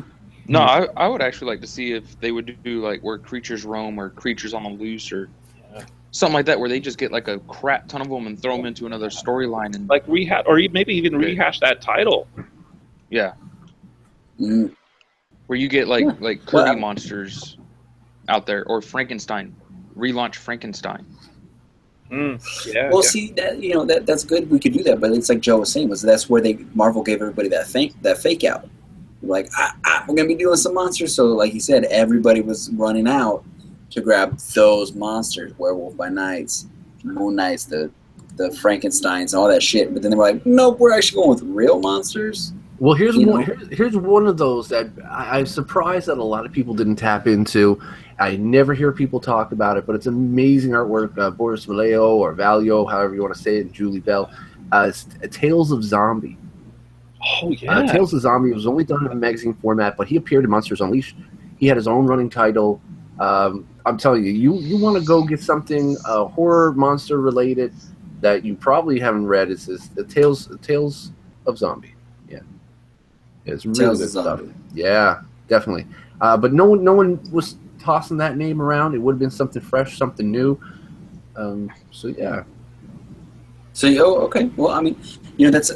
No, I would actually like to see if they would do like where creatures roam, or creatures on the loose, or something like that, where they just get like a crap ton of them and throw them into another storyline, and like rehash, or maybe even rehash that title. Yeah. Mm. Where you get like Kirby monsters out there, or Frankenstein, relaunch Frankenstein. Yeah. Well, see that that's good. We could do that, but it's like Joe was saying, that's where Marvel gave everybody that fake out. Like, we're gonna be doing some monsters. So, like he said, everybody was running out to grab those monsters: Werewolf by Nights, Moon Knights, the Frankensteins, all that shit. But then they were like, nope, we're actually going with real monsters. Well, here's one of those that I'm surprised that a lot of people didn't tap into. I never hear people talk about it, but it's amazing artwork. Boris Vallejo or Vallejo, however you want to say it, and Julie Bell. It's Tales of Zombie. Oh, yeah. Tales of Zombie was only done in a magazine format, but he appeared in Monsters Unleashed. He had his own running title. I'm telling you, you want to go get something horror monster related that you probably haven't read. It's the Tales of Zombie. Yeah, it's really good stuff. Yeah, definitely. But no one was tossing that name around. It would have been something fresh, something new. So yeah. So okay. Well, I mean, that's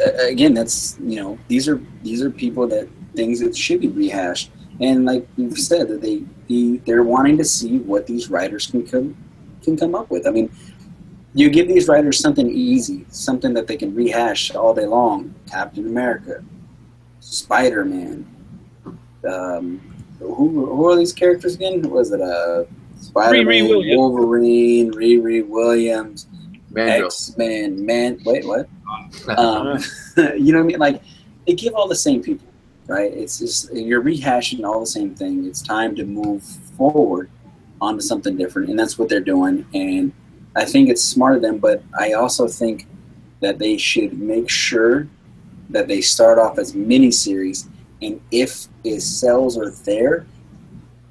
these are people that things that should be rehashed, and like you've said, that they're wanting to see what these writers can come up with. I mean, you give these writers something easy, something that they can rehash all day long. Captain America, Spider-Man. Who are these characters again? Who was it? Spider-Man, Wolverine, Riri Williams. X-Men, wait, what? You know what I mean? Like, they give all the same people, right? It's just, you're rehashing all the same thing. It's time to move forward onto something different, and that's what they're doing. And I think it's smart of them, but I also think that they should make sure that they start off as miniseries, and if sales are there,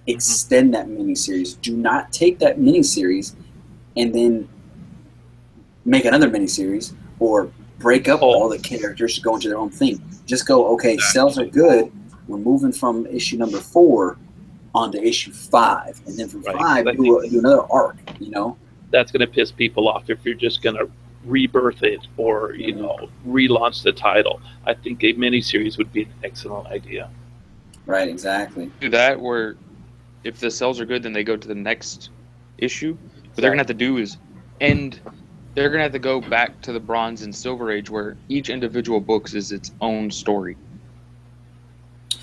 extend that miniseries. Do not take that miniseries and then make another miniseries or break up all the characters to go into their own thing. Just go, okay, sales are good. We're moving from issue number 4 onto issue 5. And then from 5, do another arc, That's going to piss people off if you're just going to rebirth it or, relaunch the title. I think a miniseries would be an excellent idea. Right, exactly. Do that where if the sales are good, then they go to the next issue. What they're going to have to do is they're going to have to go back to the Bronze and Silver Age where each individual book is its own story.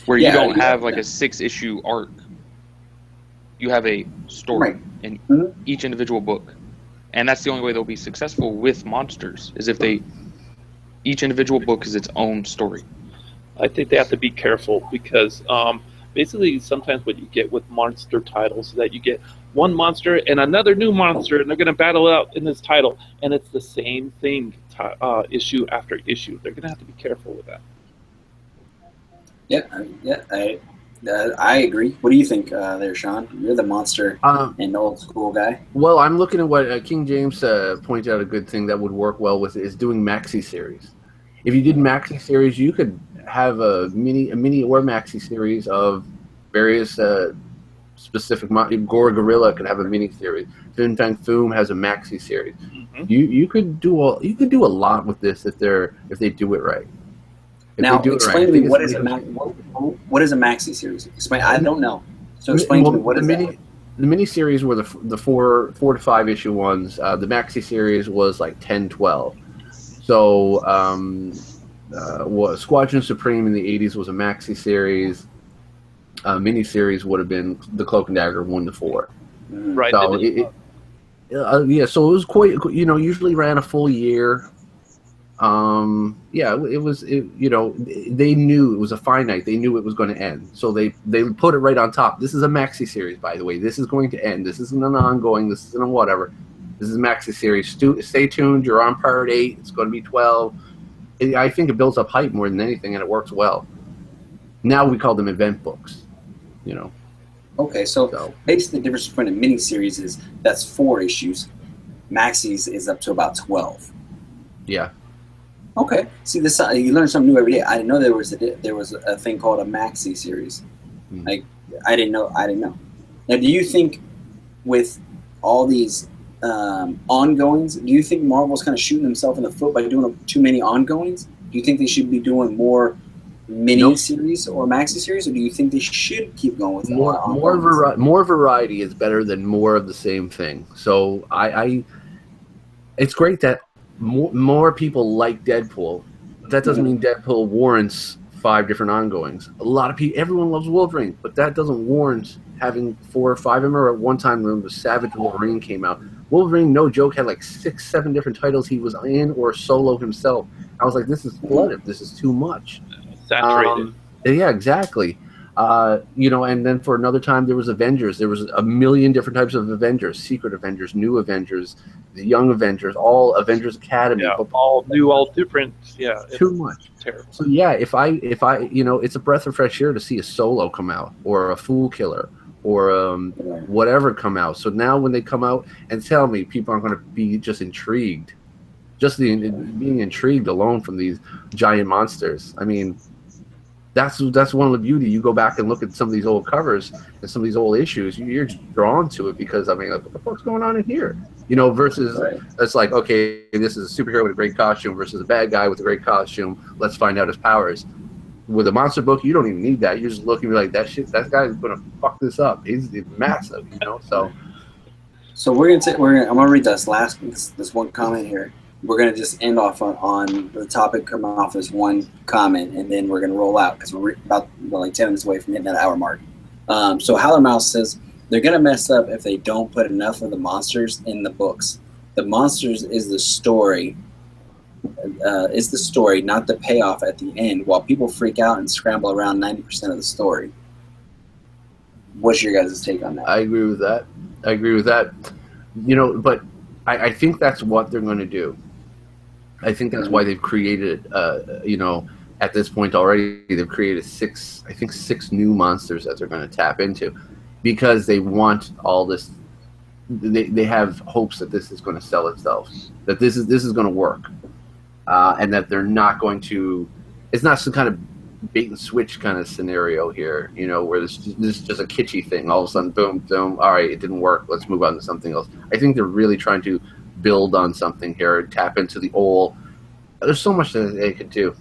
Where you don't have like a 6-issue arc. You have a story in each individual book. And that's the only way they'll be successful with monsters, is if each individual book is its own story. I think they have to be careful because basically sometimes what you get with monster titles is that you get one monster and another new monster, and they're going to battle out in this title, and it's the same thing issue after issue. They're going to have to be careful with that. I agree. What do you think there, Sean? You're the monster and old school guy. Well, I'm looking at what King James pointed out. A good thing that would work well with it is doing maxi series. If you did maxi series, you could have a mini or maxi series of various specific. Gore Gorilla could have a mini series. Fin Fang Foom has a maxi series. Mm-hmm. You could do a lot with this if they do it right. Now, explain to me what is a maxi series? Explain. I don't know. So explain to me what is that. The mini series were the 4 to 5 issue ones. The maxi series was like 10, 12. So Squadron Supreme in the 80s was a maxi series. Mini series would have been the Cloak and Dagger 1 to 4. Right. So so it was quite. Usually ran a full year. It was. They knew it was a finite. They knew it was going to end, so they put it right on top. This is a maxi series, by the way. This is going to end. This isn't an ongoing. This isn't a whatever. This is a maxi series. Stay tuned. You're on part 8. It's going to be 12. I think it builds up hype more than anything, and it works well. Now we call them event books. Okay, so basically the difference between a mini series is that's 4 issues. Maxis is up to about 12. Yeah. Okay. See, this you learn something new every day. I didn't know there was a thing called a maxi series. Like I didn't know. Now, do you think with all these ongoings, do you think Marvel's kind of shooting himself in the foot by doing too many ongoings? Do you think they should be doing more mini series or maxi series, or do you think they should keep going with more variety is better than more of the same thing? So it's great that more people like Deadpool. That doesn't mean Deadpool warrants 5 different ongoings. A lot of people, everyone loves Wolverine, but that doesn't warrant having 4 or 5. I remember at one time when the Savage Wolverine came out, Wolverine, no joke, had like 6, 7 different titles he was in or solo himself. I was like, this is flooded. This is too much. Saturated. Yeah, exactly. And then for another time there was Avengers. There was a million different types of Avengers: Secret Avengers, New Avengers, the Young Avengers, all Avengers Academy. Yeah, all new, all different. Yeah, too much. Terrible. So yeah, if I, it's a breath of fresh air to see a Solo come out, or a Fool Killer, or whatever come out. So now when they come out and tell me, people aren't going to be just intrigued. Just being intrigued alone from these giant monsters. I mean, that's one of the beauty. You go back and look at some of these old covers and some of these old issues, you're just drawn to it because, I mean, like, what the fuck's going on in here? Versus it's like, okay, this is a superhero with a great costume versus a bad guy with a great costume. Let's find out his powers. With a monster book, you don't even need that. You just look and be like, that guy's gonna fuck this up. He's massive, So I'm gonna read this one comment here. We're going to just end off on the topic coming off as one comment, and then we're going to roll out because we're about like 10 minutes away from hitting that hour mark. So Howler Mouse says, they're going to mess up if they don't put enough of the monsters in the books. The monsters is the story, not the payoff at the end, while people freak out and scramble around 90% of the story. What's your guys' take on that? I agree with that. But I think that's what they're going to do. I think that's why they've created, at this point already, they've created 6 new monsters that they're going to tap into, because they want all this. They have hopes that this is going to sell itself, that this is going to work, and that they're not going to. It's not some kind of bait and switch kind of scenario here, where this is just a kitschy thing. All of a sudden, boom, boom. All right, it didn't work. Let's move on to something else. I think they're really trying to build on something here, tap into the old. There's so much that they could do.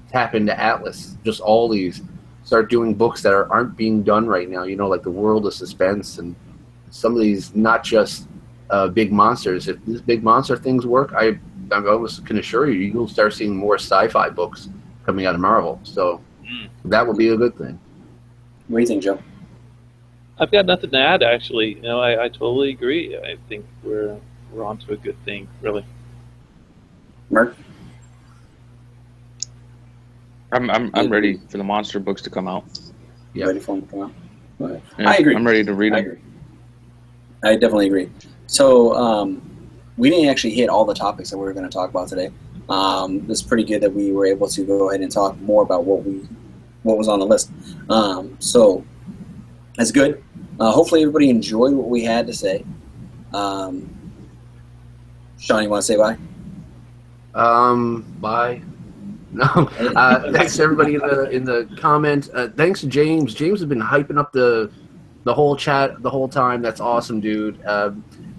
Tap into Atlas. Just all these. Start doing books that aren't being done right now. Like the World of Suspense and some of these, not just big monsters. If these big monster things work, I almost can assure you, you'll start seeing more sci-fi books coming out of Marvel. So that would be a good thing. What do you think, Joe? I've got nothing to add, actually. I totally agree. I think we're onto a good thing, really. Merc? I'm ready for the monster books to come out. Yeah. Ready for them to come out? Right. Yeah, I agree. I'm ready to read them. I agree. I definitely agree. So we didn't actually hit all the topics that we were going to talk about today. It's pretty good that we were able to go ahead and talk more about what was on the list. So that's good. Hopefully everybody enjoyed what we had to say. Sean, you want to say bye? Bye. No. Thanks to everybody in the comment. Thanks to James. James has been hyping up the whole chat the whole time. That's awesome, dude.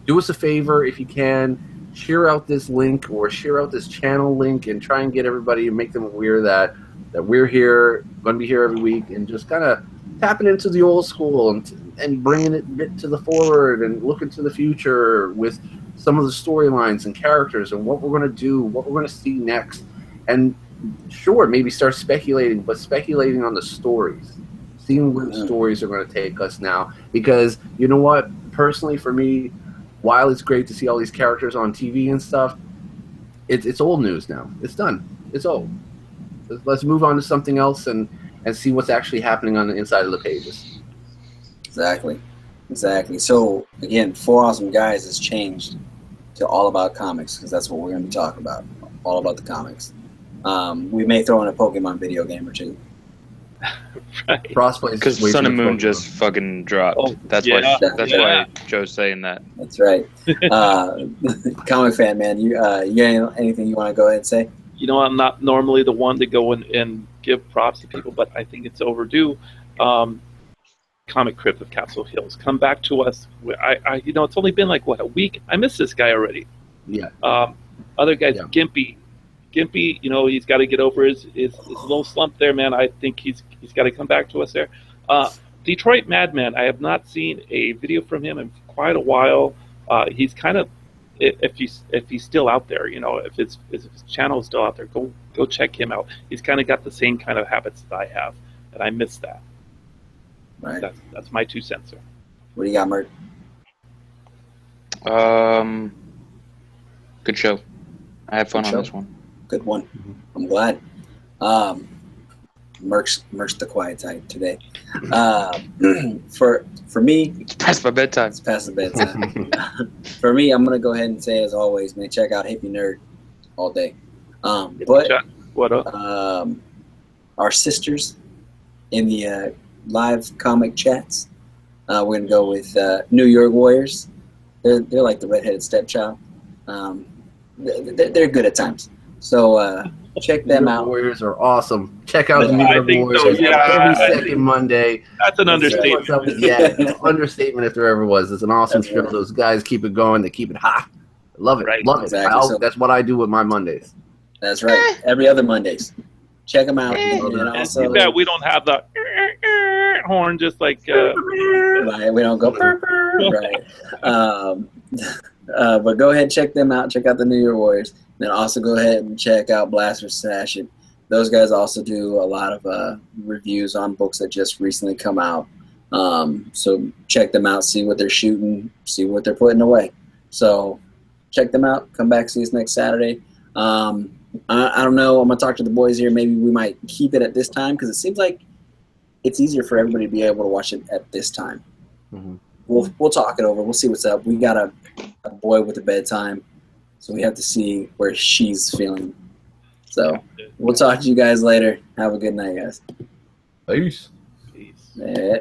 Do us a favor if you can. Share out this link or share out this channel link and try and get everybody and make them aware that we're here, going to be here every week, and just kind of tapping into the old school and bringing it a bit to the forward and looking to the future with some of the storylines and characters and what we're going to do, what we're going to see next. And sure, maybe start speculating, but speculating on the stories, seeing where the stories are going to take us now. Because you know what? Personally, for me, while it's great to see all these characters on TV and stuff, it's old news now. It's done. It's old. Let's move on to something else and see what's actually happening on the inside of the pages. Exactly. So, again, Four Awesome Guys has changed to All About Comics, because that's what we're going to be talking about. All about the comics. We may throw in a Pokemon video game or two. Right. Because Sun and Moon just fucking dropped. Oh, that's yeah. why Joe's saying that. That's right. Comicfan, man, you got anything you want to go ahead and say? I'm not normally the one to go and give props to people, but I think it's overdue. Comic Crypt of Capsule Hills, come back to us. It's only been like a week. I miss this guy already. Yeah. Other guys, yeah. Gimpy, he's got to get over his little slump there, man. I think he's got to come back to us there. Detroit Madman, I have not seen a video from him in quite a while. He's kind of if he's still out there, if his channel is still out there, go check him out. He's kind of got the same kind of habits that I have, and I miss that. Right. That's my 2 cents. What do you got, Merc? Good show. I had fun on this one. Good one. I'm glad. Merc's the quiet type today. For me, It's past my bedtime. it's past the bedtime. For me, I'm gonna go ahead and say, as always, man, check out Hippie Nerd all day. But What up? our sisters in the live comic chats, we're gonna go with New York Warriors. They're like the redheaded stepchild. They're good at times. So check them out. Warriors are awesome. Check out the New I York think Warriors so, yeah. every second Monday. That's an understatement. Yeah, understatement if there ever was. It's an awesome show. Those guys keep it going. They keep it hot. Love it. Right. Love it. Exactly. So- That's what I do with my Mondays. That's right. Every other Mondays. Check them out. And also, Too bad we don't have the horn just like. right, we don't go right. But go ahead and check them out. Check out the New York Warriors. Then also go ahead and check out Blaster Sash. And those guys also do a lot of reviews on books that just recently come out. So check them out. See what they're shooting. See what they're putting away. So check them out. Come back. See us next Saturday. I don't know. I'm gonna talk to the boys here. Maybe we might keep it at this time because it seems like it's easier for everybody to be able to watch it at this time. Mm-hmm. We'll talk it over. We'll see what's up. We got a boy with a bedtime, so we have to see where she's feeling. So we'll talk to you guys later. Have a good night, guys. Peace. Peace. Yeah.